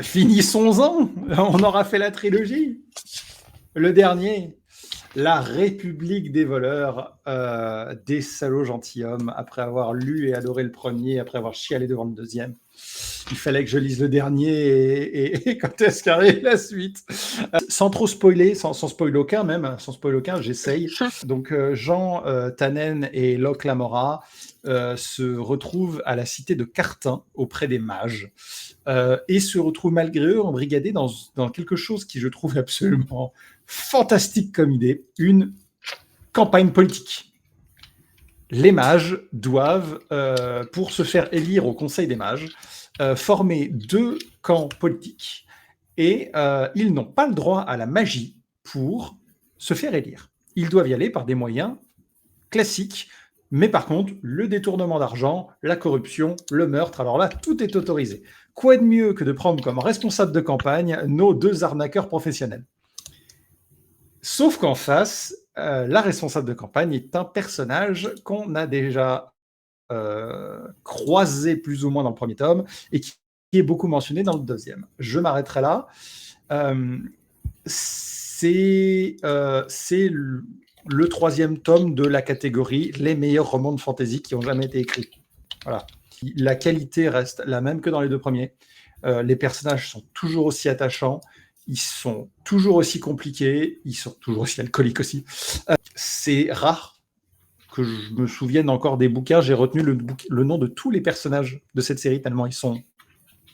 Finissons-en. On aura fait la trilogie. Le dernier, La République des voleurs, des salauds gentilshommes. Après avoir lu et adoré le premier, après avoir chialé devant le deuxième, il fallait que je lise le dernier et quand est-ce qu'arrive la suite? Sans trop spoiler, sans spoiler aucun même, sans spoiler aucun, j'essaye. Donc Jean Tannen et Locke Lamora se retrouvent à la cité de Cartin auprès des mages et se retrouvent malgré eux embrigadés dans quelque chose qui je trouve absolument fantastique comme idée, une campagne politique. Les mages doivent, pour se faire élire au Conseil des mages, former 2 camps politiques et ils n'ont pas le droit à la magie pour se faire élire. Ils doivent y aller par des moyens classiques, mais par contre, le détournement d'argent, la corruption, le meurtre, alors là, tout est autorisé. Quoi de mieux que de prendre comme responsable de campagne nos 2 arnaqueurs professionnels? Sauf qu'en face, la responsable de campagne est un personnage qu'on a déjà croisé plus ou moins dans le premier tome et qui est beaucoup mentionné dans le deuxième. Je m'arrêterai là. C'est le troisième tome de la catégorie les meilleurs romans de fantasy qui ont jamais été écrits. Voilà. La qualité reste la même que dans les 2 premiers. Les personnages sont toujours aussi attachants, ils sont toujours aussi compliqués, ils sont toujours aussi alcooliques aussi. C'est rare que je me souvienne encore des bouquins. J'ai retenu le nom de tous les personnages de cette série tellement ils sont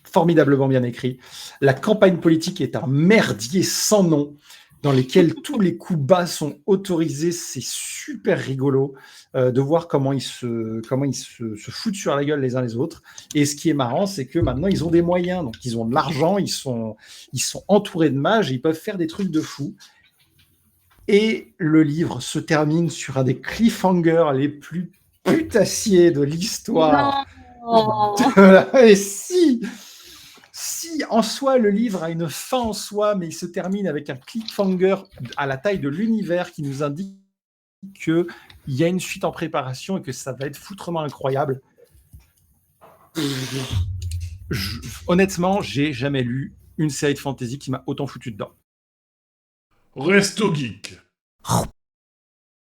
formidablement bien écrits. La campagne politique est un merdier sans nom dans lequel tous les coups bas sont autorisés. C'est super rigolo de voir comment ils se foutent sur la gueule les uns les autres. Et ce qui est marrant, c'est que maintenant, ils ont des moyens. Donc, ils ont de l'argent, ils sont entourés de mages, et ils peuvent faire des trucs de fou. Et le livre se termine sur un des cliffhangers les plus putassiers de l'histoire. Et si en soi le livre a une fin en soi, mais il se termine avec un cliffhanger à la taille de l'univers qui nous indique qu'il y a une suite en préparation et que ça va être foutrement incroyable. Honnêtement, j'ai jamais lu une série de fantasy qui m'a autant foutu dedans. Resto Geek.